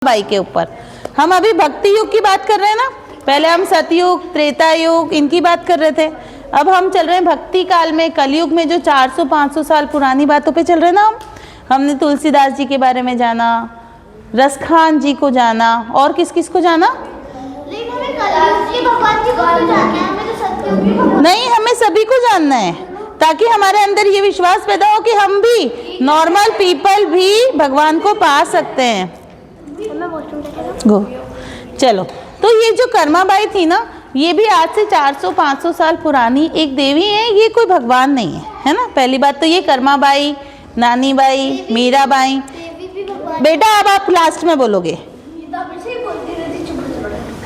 By के ऊपर। हम अभी भक्ति युग की बात कर रहे हैं ना, पहले हम सतयुग, त्रेता युग इनकी बात कर रहे थे। अब हम चल रहे हैं भक्ति काल में, कलयुग में, जो 400-500 साल पुरानी बातों पे चल रहे हैं ना। हमने तुलसीदास जी के बारे में जाना, रसखान जी को जाना, और किस किस को जाना? नहीं, हमें सभी को जानना है ताकि हमारे अंदर ये विश्वास पैदा हो कि हम भी नॉर्मल पीपल भी भगवान को पा सकते हैं। गो चलो, तो ये जो कर्माबाई थी ना, ये भी आज से 400-500 साल पुरानी एक देवी है, ये कोई भगवान नहीं है, है ना। पहली बात तो ये कर्माबाई, नानी बाई, मीराबाई। बेटा अब आप लास्ट में बोलोगे,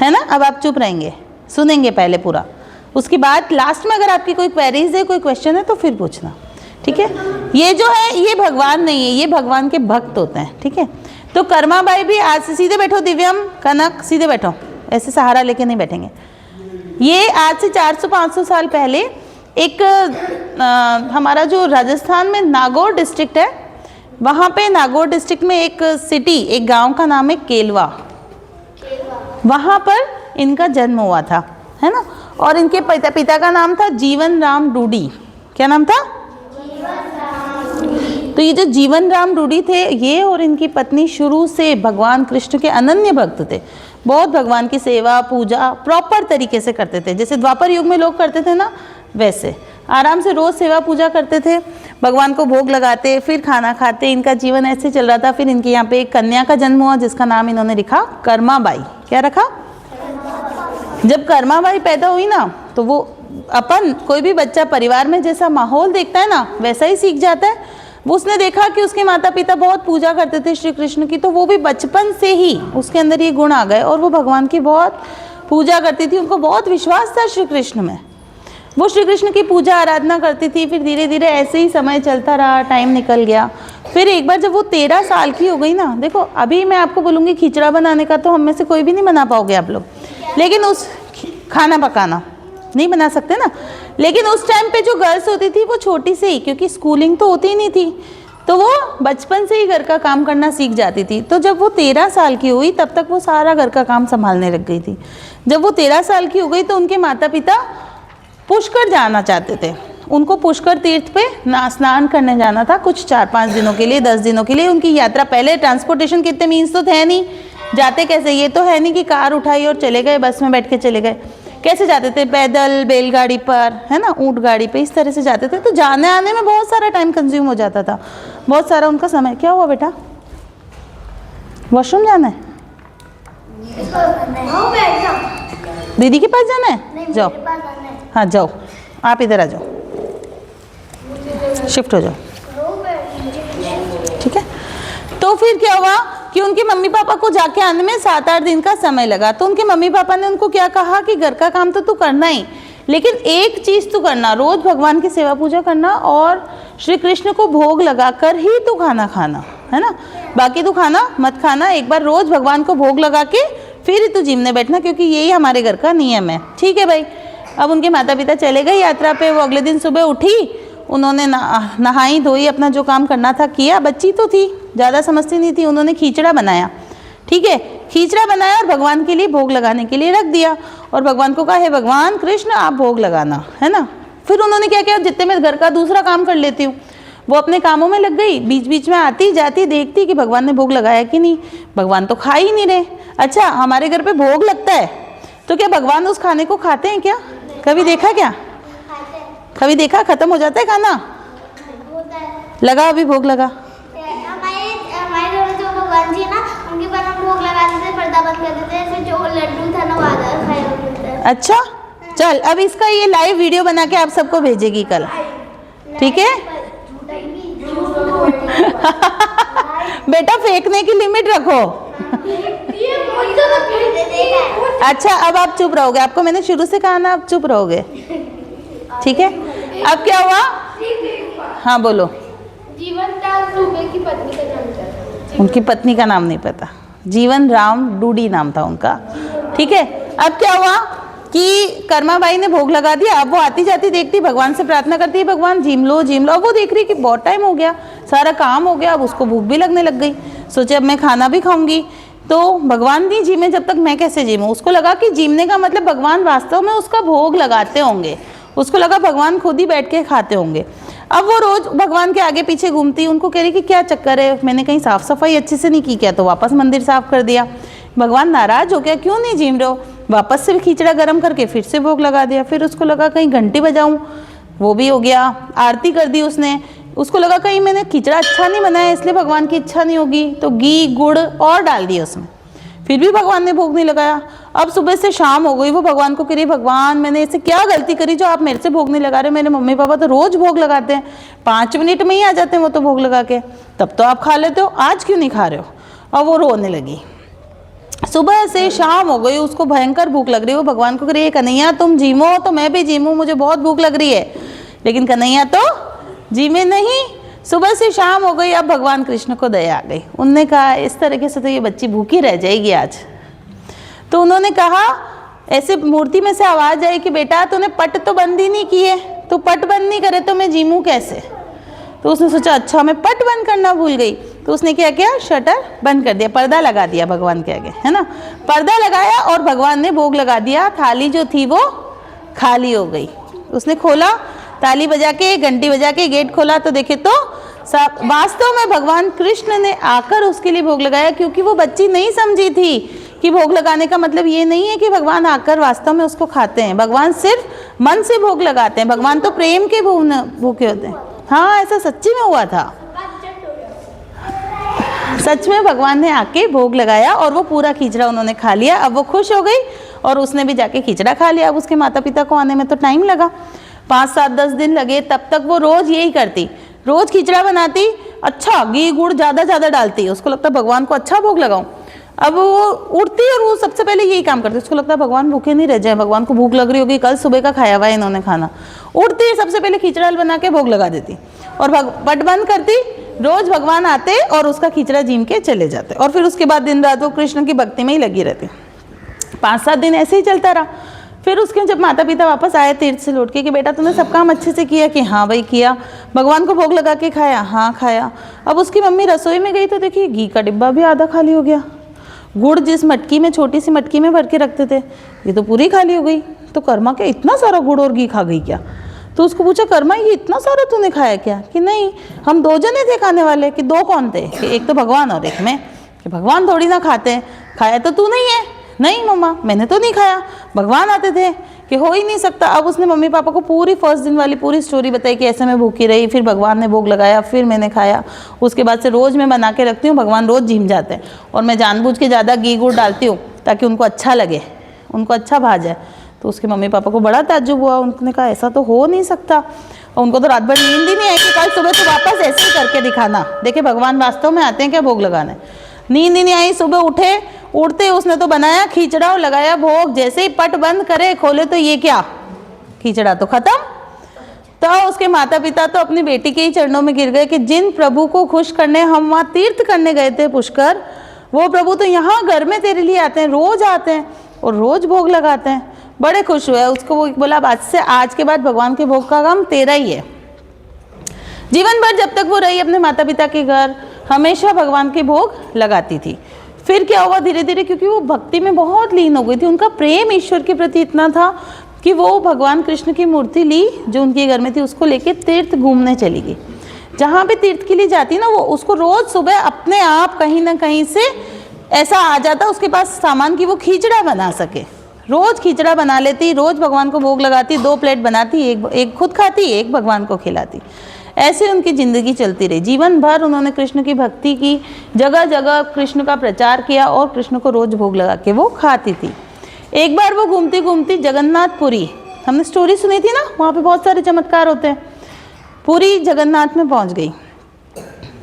है ना। अब आप चुप रहेंगे, सुनेंगे पहले पूरा, उसके बाद लास्ट में अगर आपकी कोई क्वेरीज है, कोई क्वेश्चन है तो फिर पूछना, ठीक है। ये जो है ये भगवान नहीं है, ये भगवान के भक्त होते हैं, ठीक है। तो कर्माबाई भी आज से, सीधे बैठो दिव्यम, कनक सीधे बैठो, ऐसे सहारा लेके नहीं बैठेंगे। ये आज से 400-500 साल पहले एक हमारा जो राजस्थान में नागौर डिस्ट्रिक्ट है, वहाँ पे नागौर डिस्ट्रिक्ट में एक सिटी, एक गांव का नाम है केलवा। वहाँ पर इनका जन्म हुआ था, है ना। और इनके पिता का नाम था जीवन राम डूडी। क्या नाम था? तो ये जो जीवन राम डूडी थे, ये और इनकी पत्नी शुरू से भगवान कृष्ण के अनन्य भक्त थे। बहुत भगवान की सेवा पूजा प्रॉपर तरीके से करते थे, जैसे द्वापर युग में लोग करते थे ना, वैसे आराम से रोज सेवा पूजा करते थे, भगवान को भोग लगाते, फिर खाना खाते। इनका जीवन ऐसे चल रहा था। फिर इनके यहाँ पे एक कन्या का जन्म हुआ जिसका नाम इन्होंने रखा कर्माबाई। क्या रखा? जब कर्माबाई पैदा हुई ना, तो वो अपन कोई भी बच्चा परिवार में जैसा माहौल देखता है ना, वैसा ही सीख जाता है। वो उसने देखा कि उसके माता पिता बहुत पूजा करते थे श्री कृष्ण की, तो वो भी बचपन से ही उसके अंदर ये गुण आ गए और वो भगवान की बहुत पूजा करती थी। उनको बहुत विश्वास था श्री कृष्ण में, वो श्री कृष्ण की पूजा आराधना करती थी। फिर धीरे धीरे ऐसे ही समय चलता रहा, टाइम निकल गया। फिर एक बार जब वो 13 साल की हो गई ना, देखो अभी मैं आपको बोलूँगी खिचड़ा बनाने का तो हम में से कोई भी नहीं बना पाओगे आप लोग, लेकिन उस खाना पकाना नहीं बना सकते ना। लेकिन उस टाइम पे जो गर्ल्स होती थी वो छोटी से ही, क्योंकि स्कूलिंग तो होती ही नहीं थी, तो वो बचपन से ही घर का काम करना सीख जाती थी। तो जब वो 13 साल की हुई तब तक वो सारा घर का काम संभालने लग गई थी। जब वो 13 साल की हो गई तो उनके माता पिता पुष्कर जाना चाहते थे। उनको पुष्कर तीर्थ पे स्नान करने जाना था, कुछ 4-5 दिनों के लिए, 10 दिनों के लिए उनकी यात्रा। पहले ट्रांसपोर्टेशन के इतने मीन्स तो थे नहीं, जाते कैसे? ये तो है नहीं कि कार उठाई और चले गए, बस में बैठ के चले गए। कैसे जाते थे? पैदल, बैलगाड़ी पर, है ना, ऊंट गाड़ी पे, इस तरह से जाते थे। तो जाने आने में बहुत सारा टाइम कंज्यूम हो जाता था, बहुत सारा उनका समय। क्या हुआ बेटा? वॉशरूम जाना है? दीदी के पास जाना है? जाओ, हाँ जाओ, आप इधर आ जाओ, शिफ्ट हो जाओ, ठीक है। तो फिर क्या हुआ कि उनके मम्मी पापा को जाके आने में 7-8 दिन का समय लगा। तो उनके मम्मी पापा ने उनको क्या कहा कि घर का काम तो तू करना ही, लेकिन एक चीज तू करना, रोज भगवान की सेवा पूजा करना और श्री कृष्ण को भोग लगा कर ही तू खाना खाना, है ना। बाकी तू खाना मत खाना, एक बार रोज भगवान को भोग लगा के फिर ही तू जिम में बैठना, क्योंकि यही हमारे घर का नियम है, ठीक है भाई। अब उनके माता पिता चले गए यात्रा पे। वो अगले दिन सुबह उठी, उन्होंने नहाई धोई, अपना जो काम करना था किया। बच्ची तो थी, ज़्यादा समझती नहीं थी। उन्होंने खींचड़ा बनाया, ठीक है, खींचड़ा बनाया और भगवान के लिए भोग लगाने के लिए रख दिया। और भगवान को कहा, हे भगवान कृष्ण आप भोग लगाना, है ना। फिर उन्होंने क्या किया, जितने मैं घर का दूसरा काम कर लेती हूँ, वो अपने कामों में लग गई। बीच बीच में आती जाती देखती कि भगवान ने भोग लगाया कि नहीं। भगवान तो खा ही नहीं रहे। अच्छा, हमारे घर पे भोग लगता है तो क्या भगवान उस खाने को खाते हैं क्या? कभी देखा क्या? कभी देखा? खत्म हो जाता है खाना? लगा अभी भोग लगा। हमारे घर में जो भगवान जी ना, उनके पर हम भोग लगाते थे, पर्दा बंद कर देते थे, फिर जो लड्डू था ना वो आधा खाया होता है। अच्छा चल, अब इसका ये लाइव वीडियो बना के आप सबको भेजेगी कल, ठीक है। बेटा फेंकने की लिमिट रखो। अच्छा अब आप चुप रहोगे, आपको मैंने शुरू से कहा ना आप चुप रहोगे, ठीक है। अब क्या हुआ? हाँ बोलो। जीवन राम डूडी की पत्नी का नाम क्या था? उनकी पत्नी का नाम नहीं पता, जीवन राम डूडी नाम था उनका, ठीक है। अब क्या हुआ कि कर्माबाई ने भोग लगा दिया। अब वो आती जाती देखती, भगवान से प्रार्थना करती है, भगवान जिम लो जिम लो। अब वो देख रही कि बहुत टाइम हो गया, सारा काम हो गया, अब उसको भूख भी लगने लग गई। सोचे अब मैं खाना भी खाऊंगी। तो भगवान नहीं जीमे जब तक मैं कैसे जीमूँ। उसको लगा कि जीमने का मतलब भगवान वास्तव में उसका भोग लगाते होंगे, उसको लगा भगवान खुद ही बैठ के खाते होंगे। अब वो रोज भगवान के आगे पीछे घूमती, उनको कह रही कि क्या चक्कर है, मैंने कहीं साफ सफाई अच्छे से नहीं की क्या, तो वापस मंदिर साफ कर दिया। भगवान नाराज हो गया, क्यों नहीं जीम रहे हो, वापस से खिचड़ा गर्म करके फिर से भोग लगा दिया। फिर उसको लगा कहीं घंटी बजाऊं, वो भी हो गया। आरती कर दी उसने, उसको लगा कहीं मैंने खिचड़ा अच्छा नहीं बनाया इसलिए भगवान की इच्छा नहीं होगी, तो घी गुड़ और डाल दिया उसमें, फिर भी भगवान ने भोग नहीं लगाया। अब सुबह से शाम हो गई, वो भगवान को कह रही भगवान मैंने ऐसे क्या गलती करी जो आप मेरे से भोग नहीं लगा रहे, मेरे मम्मी पापा तो रोज भोग लगाते हैं, 5 मिनट में ही आ जाते हैं वो तो भोग लगा के, तब तो आप खा लेते हो, आज क्यों नहीं खा रहे हो। और वो रोने लगी। सुबह से शाम हो गई, उसको भयंकर भूख लग रही है, वो भगवान को कह रही है कन्हैया तुम जीमो तो मैं भी जीमूं, मुझे बहुत भूख लग रही है, लेकिन कन्हैया तो जीमे नहीं। सुबह से शाम हो गई, अब भगवान कृष्ण को दया आ गई, उनने कहा इस तरीके से तो ये बच्ची भूखी रह जाएगी आज। तो उन्होंने कहा, ऐसे मूर्ति में से आवाज आई कि बेटा तूने पट तो बंद ही नहीं किए, तो पट बंद नहीं करे तो मैं जीमूं कैसे। तो उसने सोचा अच्छा मैं पट बंद करना भूल गई, तो उसने क्या किया, शटर बंद कर दिया, पर्दा लगा दिया भगवान के आगे, है ना, पर्दा लगाया और भगवान ने भोग लगा दिया। थाली जो थी वो खाली हो गई। उसने खोला, ताली बजा के घंटी बजा के गेट खोला, तो देखे तो वास्तव में भगवान कृष्ण ने आकर उसके लिए भोग लगाया, क्योंकि वो बच्ची नहीं समझी थी कि भोग लगाने का मतलब ये नहीं है कि भगवान आकर वास्तव में उसको खाते हैं, भगवान सिर्फ मन से भोग लगाते हैं, भगवान तो प्रेम के भूखे होते हैं। हाँ ऐसा सच्ची में हुआ था, सच में भगवान ने आके भोग लगाया और वो पूरा खिचड़ा उन्होंने खा लिया। अब वो खुश हो गई और उसने भी जाके खिचड़ा खा लिया। अब उसके माता पिता को आने में तो टाइम लगा, 5, 7, 10 दिन लगे, तब तक वो रोज यही करती, रोज खिचड़ा बनाती, अच्छा घी गुड़ ज़्यादा डालती, उसको लगता भगवान को अच्छा भोग लगाऊं। अब वो उठती और वो सबसे पहले यही काम करती, उसको लगता है भगवान भूखे नहीं रह जाए, भगवान को भूख लग रही होगी, कल सुबह का खाया हुआ है इन्होंने खाना। उठती सबसे पहले खिचड़ा बना के भोग लगा देती और पट बंद करती, रोज भगवान आते और उसका खिचड़ा जीम के चले जाते, और फिर उसके बाद दिन रात वो कृष्ण की भक्ति में ही लगी रहती। 5-7 दिन ऐसे ही चलता रहा। फिर उसके जब माता पिता वापस आए तीर्थ से लौट के कि बेटा तूने सब काम अच्छे से किया, कि हाँ भाई किया, भगवान को भोग लगा के खाया, हाँ खाया। अब उसकी मम्मी रसोई में गई तो देखिए घी का डिब्बा भी आधा खाली हो गया, गुड़ जिस मटकी में, छोटी सी मटकी में भर के रखते थे, ये तो पूरी खाली हो गई। तो कर्मा क्या इतना सारा गुड़ और घी खा गई क्या। तो उसको पूछा कर्मा ये इतना सारा तूने खाया क्या, कि नहीं हम 2 जने थे खाने वाले। कि 2 कौन थे, कि एक तो भगवान और एक मैं। कि भगवान थोड़ी ना खाते हैं, खाया तो तू नहीं है। नहीं मम्मा मैंने तो नहीं खाया, भगवान आते थे, कि हो ही नहीं सकता। अब उसने मम्मी पापा को पूरी फर्स्ट दिन वाली पूरी स्टोरी बताई कि ऐसे मैं भूखी रही, फिर भगवान ने भोग लगाया, फिर मैंने खाया, उसके बाद से रोज़ मैं बना के रखती हूँ, भगवान रोज़ झीम जाते हैं, और मैं जानबूझ के ज़्यादा घी गुड़ डालती हूँ ताकि उनको अच्छा लगे, उनको अच्छा भा जाए। तो उसके मम्मी पापा को बड़ा ताज्जुब हुआ, उन्होंने कहा ऐसा तो हो नहीं सकता। और उनको तो रात भर नींद ही नहीं आई कि कल सुबह तो वापस ऐसे ही करके दिखाना, देखे भगवान वास्तव में आते हैं क्या भोग लगाने। नींद ही नहीं आई, सुबह उठते उसने तो बनाया खिचड़ा और लगाया भोग, जैसे ही पट बंद करे खोले तो ये क्या, खिचड़ा तो खत्म। तो उसके माता पिता तो अपनी बेटी के ही चरणों में गिर गए कि जिन प्रभु को खुश करने हम वहाँ तीर्थ करने गए थे पुष्कर, वो प्रभु तो यहाँ घर में तेरे लिए आते हैं, रोज आते हैं और रोज भोग लगाते हैं। बड़े खुश हुए। उसको वो बोला आज के बाद भगवान के भोग का काम तेरा ही है। जीवन भर जब तक वो रही अपने माता पिता के घर, हमेशा भगवान के भोग लगाती थी। फिर क्या हुआ, धीरे धीरे क्योंकि वो भक्ति में बहुत लीन हो गई थी, उनका प्रेम ईश्वर के प्रति इतना था कि वो भगवान कृष्ण की मूर्ति ली जो उनके घर में थी, उसको लेके तीर्थ घूमने चली गई। जहाँ पे तीर्थ के लिए जाती ना, वो उसको रोज सुबह अपने आप कहीं ना कहीं से ऐसा आ जाता उसके पास सामान की वो खिचड़ा बना सके। रोज खिचड़ा बना लेती, रोज भगवान को भोग लगाती, 2 प्लेट बनाती, एक खुद खाती, एक भगवान को खिलाती। ऐसे उनकी ज़िंदगी चलती रही। जीवन भर उन्होंने कृष्ण की भक्ति की, जगह जगह कृष्ण का प्रचार किया और कृष्ण को रोज भोग लगा के वो खाती थी। एक बार वो घूमती घूमती जगन्नाथपुरी, हमने स्टोरी सुनी थी ना, वहाँ पे बहुत सारे चमत्कार होते हैं, पूरी जगन्नाथ में पहुँच गई।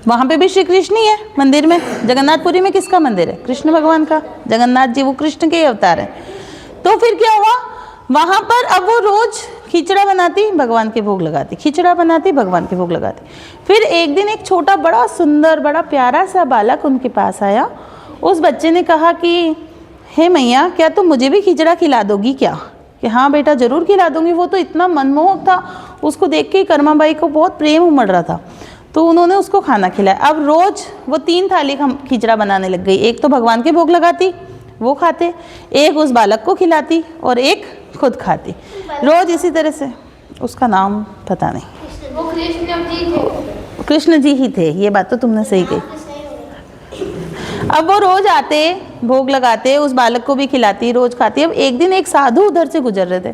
वहाँ पे भी श्री कृष्ण ही है मंदिर में। जगन्नाथपुरी में किसका मंदिर है? कृष्ण भगवान का। जगन्नाथ जी वो कृष्ण के ही अवतार हैं। तो फिर क्या हुआ, वहाँ पर अब वो रोज खिचड़ा बनाती, भगवान के भोग लगाती, खिचड़ा बनाती, भगवान के भोग लगाती। फिर एक दिन एक छोटा बड़ा सुंदर बड़ा प्यारा सा बालक उनके पास आया। उस बच्चे ने कहा कि हे मैया, क्या तुम मुझे भी खिचड़ा खिला दोगी क्या? कि हाँ बेटा ज़रूर खिला दूंगी। वो तो इतना मनमोहक था, उसको देख के कर्माबाई को बहुत प्रेम उमड़ रहा था। तो उन्होंने उसको खाना खिलाया। अब रोज़ वो 3 थाली खिचड़ा बनाने लग गई। एक तो भगवान के भोग लगाती, वो खाते, एक उस बालक को खिलाती और एक खुद खाती, रोज़ इसी तरह से। उसका नाम पता नहीं। वो कृष्ण जी थे। कृष्ण जी ही थे, ये बात तो तुमने सही कही। अब वो रोज आते, भोग लगाते, उस बालक को भी खिलाती, रोज खाती। अब एक दिन एक साधु उधर से गुजर रहे थे,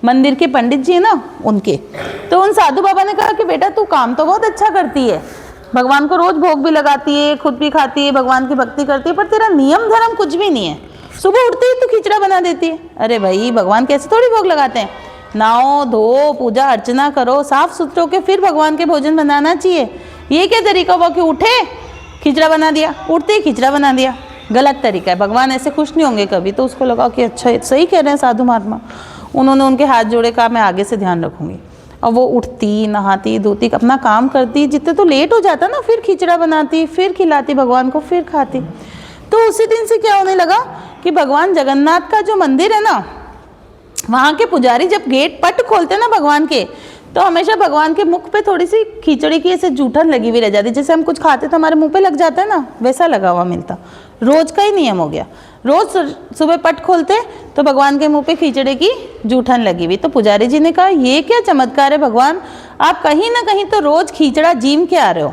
मंदिर के पंडित जी है ना उनके। तो उन साधु बाबा ने कहा कि बेटा तू काम तो बहुत अच्छा करती है, भगवान को रोज भोग भी लगाती है, खुद भी खाती है, भगवान की भक्ति करती है, पर तेरा नियम धर्म कुछ भी नहीं है। सुबह उठते ही तू खिचड़ा बना देती है। अरे भाई, भगवान कैसे थोड़ी भोग लगाते हैं, नहाओ धो पूजा अर्चना करो, साफ सुथरे होके फिर भगवान के भोजन बनाना चाहिए। ये क्या तरीका हुआ कि उठे खिचड़ा बना दिया, उठते ही खिचड़ा बना दिया? गलत तरीका है। भगवान ऐसे खुश नहीं होंगे कभी। तो उसको लगा कि अच्छा सही कह रहे हैं साधु महात्मा। उन्होंने उनके हाथ जोड़े, कहा मैं आगे से ध्यान रखूंगी। और वो उठती, नहाती, धोती, अपना काम करती, जितने तो लेट हो जाता ना, फिर खिचड़ा बनाती, फिर खिलाती भगवान को, फिर खाती। तो उसी दिन से क्या होने लगा कि भगवान जगन्नाथ का जो मंदिर है ना, वहाँ के पुजारी जब गेट पट खोलते ना भगवान के, तो हमेशा भगवान के मुख पे थोड़ी सी खिचड़ी की ऐसे जूठन लगी हुई रह जाती। जैसे हम कुछ खाते तो हमारे मुंह पे लग जाता है ना, वैसा लगा हुआ मिलता। रोज का ही नियम हो गया। रोज सुबह पट खोलते तो भगवान के मुंह पे खिचड़ी की जूठन लगी हुई। तो पुजारी जी ने कहा ये क्या चमत्कार है भगवान, आप कहीं ना कहीं तो रोज खिचड़ा जीम के आ रहे हो,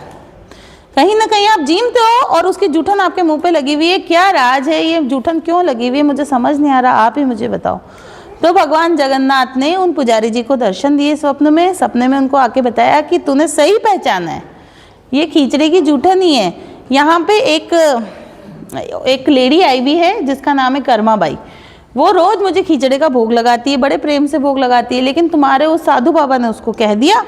कहीं ना कहीं आप जीमते हो और उसकी जूठन आपके मुंह पे लगी हुई है। क्या राज है, ये जूठन क्यों लगी हुई है, मुझे समझ नहीं आ रहा, आप ही मुझे बताओ। तो भगवान जगन्नाथ ने उन पुजारी जी को दर्शन दिए स्वप्न में। सपने में उनको आके बताया कि तूने सही पहचाना है, ये खिचड़ी की जूठन ही है। यहाँ पे एक लेडी आई हुई है जिसका नाम है कर्मा बाई। वो रोज मुझे खिचड़े का भोग लगाती है, बड़े प्रेम से भोग लगाती है, लेकिन तुम्हारे उस साधु बाबा ने उसको कह दिया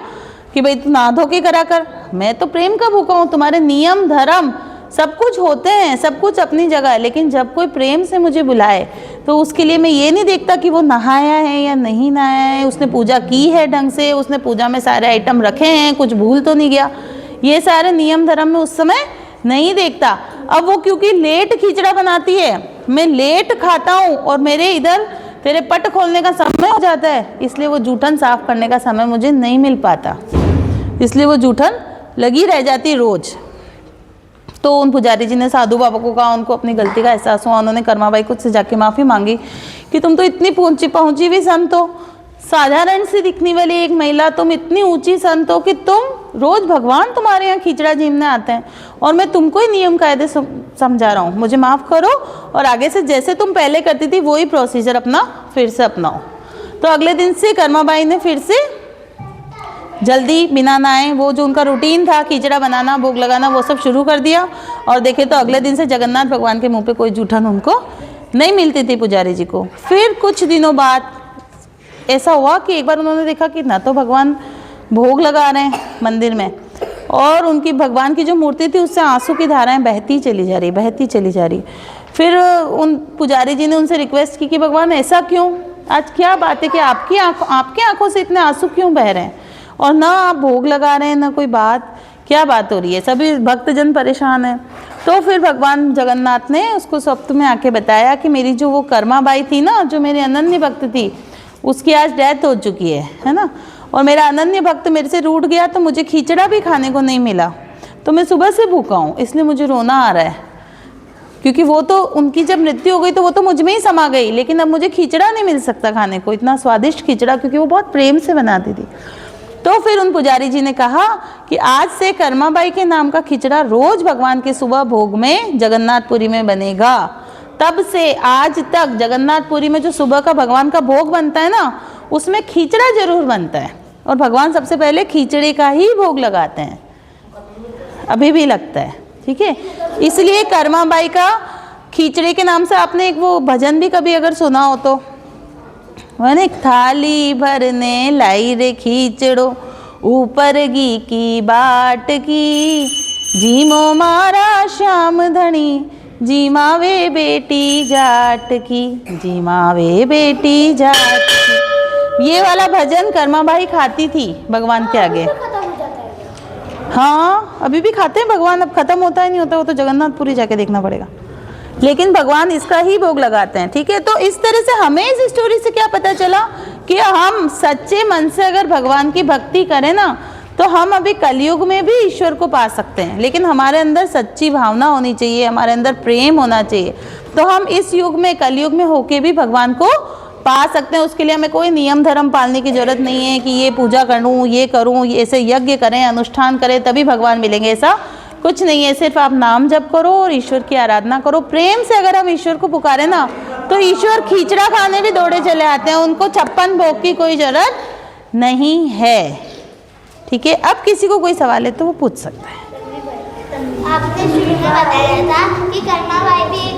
कि भाई तू नहा धो के करा कर। मैं तो प्रेम का भूखा हूँ, तुम्हारे नियम धर्म सब कुछ होते हैं, सब कुछ अपनी जगह है, लेकिन जब कोई प्रेम से मुझे बुलाए तो उसके लिए मैं ये नहीं देखता कि वो नहाया है या नहीं नहाया है, उसने पूजा की है ढंग से, उसने पूजा में सारे आइटम रखे हैं, कुछ भूल तो नहीं गया। ये सारे नियम धर्म में उस समय नहीं देखता। अब वो क्योंकि लेट खिचड़ा बनाती है, मैं लेट खाता हूँ और मेरे इधर तेरे पट खोलने का समय हो जाता है, इसलिए वो जूठन साफ करने का समय मुझे नहीं मिल पाता, इसलिए वो जूठन लगी रह जाती रोज। तो उन पुजारी जी ने साधु बाबा को कहा, उनको अपनी गलती का एहसास हुआ। उन्होंने कर्माबाई खुद से जाके माफ़ी मांगी कि तुम तो इतनी पहुंची हुई संत हो, साधारण सी दिखने वाली एक महिला, तुम इतनी ऊंची संत हो कि तुम रोज भगवान तुम्हारे यहाँ खिचड़ा जीमने आते हैं और मैं तुमको ही नियम कायदे समझा रहा हूँ, मुझे माफ़ करो और आगे से जैसे तुम पहले करती थी वही प्रोसीजर अपना फिर से अपनाओ। तो अगले दिन से कर्माबाई ने फिर से जल्दी बिना नहाए वो जो उनका रूटीन था खिचड़ा बनाना भोग लगाना वो सब शुरू कर दिया। और देखे तो अगले दिन से जगन्नाथ भगवान के मुंह पे कोई जूठन उनको नहीं मिलती थी पुजारी जी को। फिर कुछ दिनों बाद ऐसा हुआ कि एक बार उन्होंने देखा कि ना तो भगवान भोग लगा रहे हैं मंदिर में और उनकी भगवान की जो मूर्ति थी उससे आंसू की धाराएं बहती चली जा रही। फिर उन पुजारी जी ने उनसे रिक्वेस्ट की कि भगवान ऐसा क्यों, आज क्या बात है कि आपकी आंखों से इतने आंसू क्यों बह रहे हैं और ना आप भोग लगा रहे हैं ना कोई बात, क्या बात हो रही है, सभी भक्तजन परेशान हैं। तो फिर भगवान जगन्नाथ ने उसको स्वप्न में आके बताया कि मेरी जो वो कर्माबाई थी ना, जो मेरी अनन्य भक्त थी, उसकी आज डेथ हो चुकी है ना, और मेरा अनन्य भक्त मेरे से रूठ गया तो मुझे खिचड़ा भी खाने को नहीं मिला, तो मैं सुबह से भूखा हूँ, इसलिए मुझे रोना आ रहा है। क्योंकि वो तो उनकी जब मृत्यु हो गई तो वो तो मुझ में ही समा गई, लेकिन अब मुझे खिचड़ा नहीं मिल सकता खाने को, इतना स्वादिष्ट खिचड़ा, क्योंकि वो बहुत प्रेम से बनाती थी। तो फिर उन पुजारी जी ने कहा कि आज से कर्माबाई के नाम का खिचड़ा रोज भगवान के सुबह भोग में जगन्नाथपुरी में बनेगा। तब से आज तक जगन्नाथपुरी में जो सुबह का भगवान का भोग बनता है ना, उसमें खिचड़ा जरूर बनता है और भगवान सबसे पहले खिचड़ी का ही भोग लगाते हैं, अभी भी लगता है, ठीक है। इसलिए कर्माबाई का खिचड़ी के नाम से आपने एक वो भजन भी कभी अगर सुना हो तो, एक थाली भरने लाई रे खिचड़ो ऊपर गी की बाट की, जीमो मारा श्याम धनी जीमावे बेटी जाट की, जीमावे बेटी जाट की। ये वाला भजन कर्माबाई खाती थी भगवान के आगे। हाँ, अभी भी खाते हैं भगवान, अब खत्म होता ही नहीं होता, वो तो जगन्नाथपुरी जाके देखना पड़ेगा, लेकिन भगवान इसका ही भोग लगाते हैं, ठीक है। तो इस तरह से हमें इस स्टोरी से क्या पता चला कि हम सच्चे मन से अगर भगवान की भक्ति करें ना, तो हम अभी कलयुग में भी ईश्वर को पा सकते हैं, लेकिन हमारे अंदर सच्ची भावना होनी चाहिए, हमारे अंदर प्रेम होना चाहिए। तो हम इस युग में, कलयुग में होके भी भगवान को पा सकते हैं। उसके लिए हमें कोई नियम धर्म पालने की जरूरत नहीं है कि ये पूजा करूँ, ये करूँ, ऐसे यज्ञ करें, अनुष्ठान करें तभी भगवान मिलेंगे, ऐसा कुछ नहीं है। सिर्फ आप नाम जप करो और ईश्वर की आराधना करो प्रेम से। अगर हम ईश्वर को पुकारे ना तो ईश्वर खींचड़ा खाने भी दौड़े चले आते हैं, उनको 56 भोग की कोई जरूरत नहीं है। ठीक है, अब किसी को कोई सवाल है तो वो पूछ सकता है। आपने शुरू में बताया था कि कर्मा बाई भी एक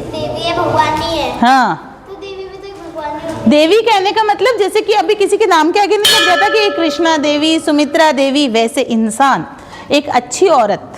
देवी है, भगवान नहीं है। हाँ, तो देवी भी तो एक भगवान ही होती देवी कहने का मतलब जैसे कि अभी किसी के नाम के आगे नहीं लग जाता कि कृष्णा देवी, सुमित्रा देवी, वैसे इंसान, एक अच्छी औरत